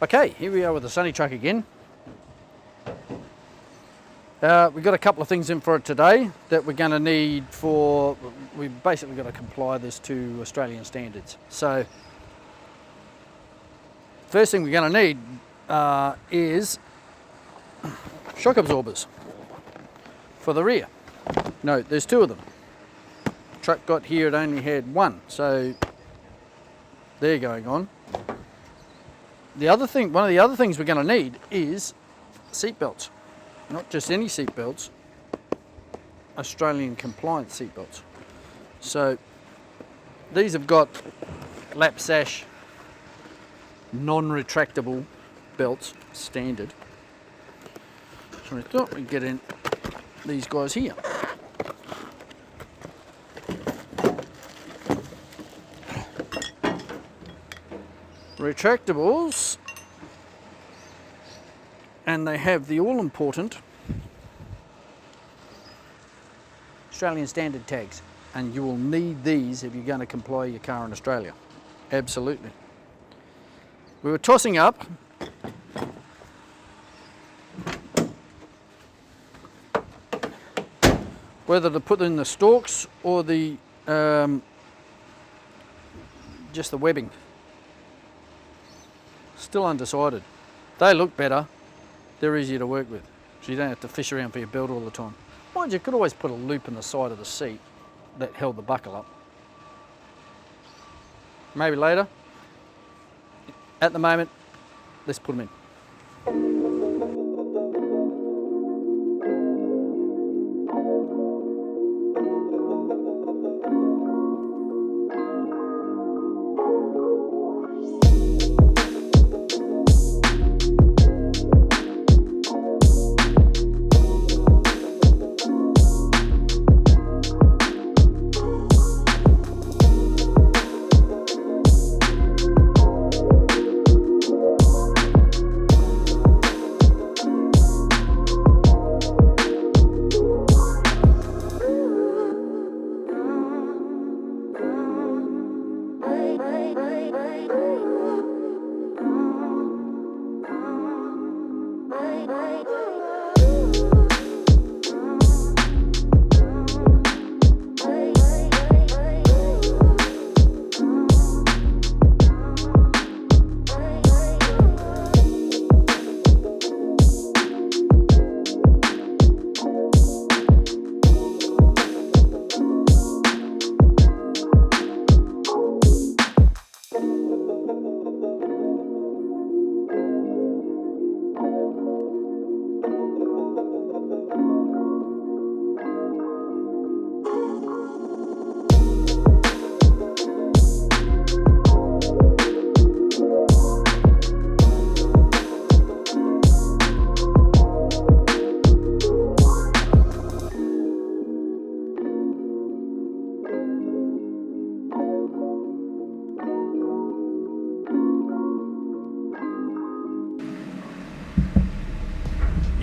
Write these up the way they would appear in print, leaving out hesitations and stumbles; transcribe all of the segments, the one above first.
Okay, here we are with the Sunny truck again. We've got a couple of things in for it today that we're going to need for, we've basically got to comply this to Australian standards. So, first thing we're going to need is shock absorbers for the rear. No, there's two of them. Truck got here, it only had one, so they're going on. The other thing, one of the other things we're going to need is seat belts. Not just any seat belts, Australian compliant seat belts. So these have got lap sash, non-retractable belts, standard. So I thought we'd get in these guys here. Retractables, and they have the all-important Australian standard tags, and you will need these if you're going to comply your car in Australia. Absolutely. We were tossing up whether to put in the stalks or the just the webbing. Still undecided. They look better. They're easier to work with, so you don't have to fish around for your belt all the time. Mind you, could always put a loop in the side of the seat that held the buckle up. Maybe later. At the moment, let's put them in.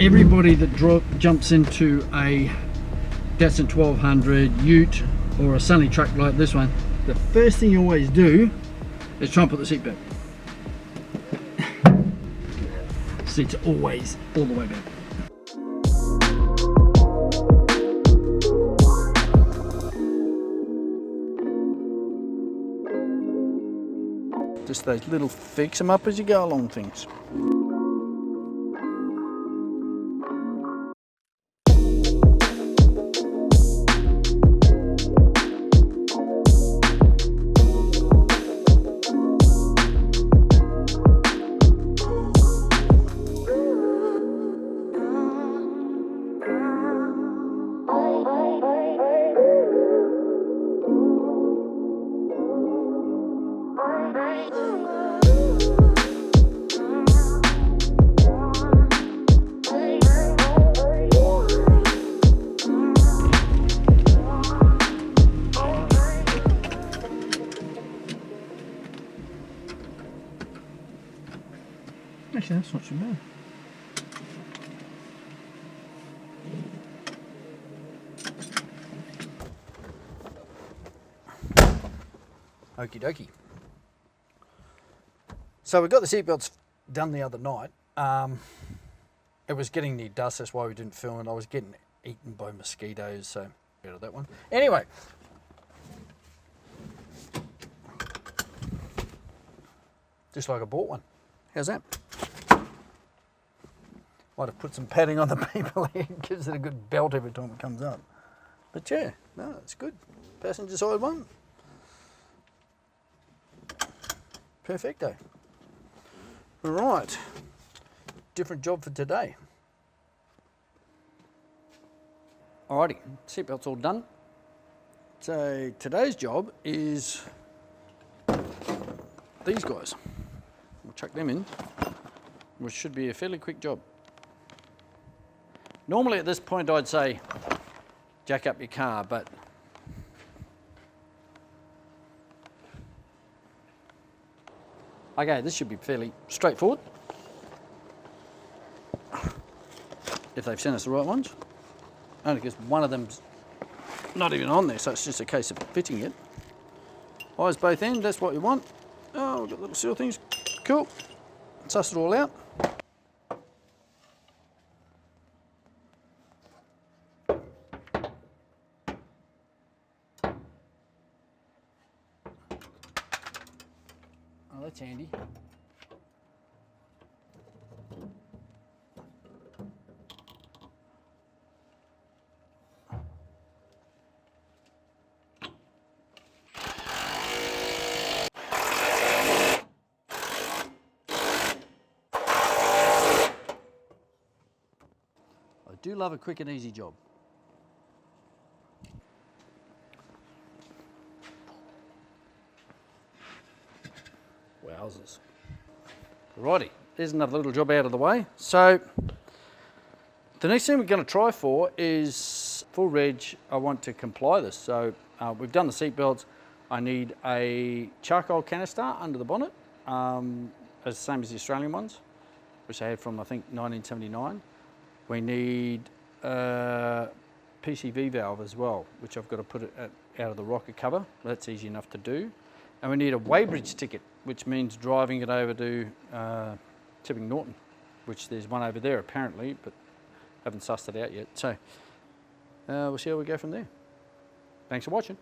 Everybody that jumps into a Datsun 1200 ute or a Sunny truck like this one, the first thing you always do is try and put the seat back. Seat's always all the way back. Just those little fix them up as you go along things. Actually, that's not too bad. Okie dokie. So we've got the seatbelts done the other night. It was getting near dusk, that's why we didn't film it. I was getting eaten by mosquitoes, so out of that one. Anyway, just like I bought one. How's that? Might have put some padding on the people here, gives it a good belt every time it comes up. But yeah, no, it's good. Passenger side one. Perfecto. All right, different job for today. Alrighty, seatbelt's all done. So today's job is these guys. We'll chuck them in, which should be a fairly quick job. Normally at this point I'd say jack up your car, but okay, this should be fairly straightforward if they've sent us the right ones. Only because one of them's not even on there, so it's just a case of fitting it. Eyes both ends, that's what you want. Oh, we've got little seal things. Cool. Suss it all out. Oh, that's handy. I do love a quick and easy job. Wowzers. Righty, there's another little job out of the way. So the next thing we're going to try for is full reg. I want to comply this. So we've done the seat belts. I need a charcoal canister under the bonnet, as the same as the Australian ones, which I had from I think 1979. We need a PCV valve as well, which I've got to put it out of the rocker cover. That's easy enough to do. And we need a weighbridge ticket, which means driving it over to Tipping Norton, which there's one over there apparently, but haven't sussed it out yet. So we'll see how we go from there. Thanks for watching.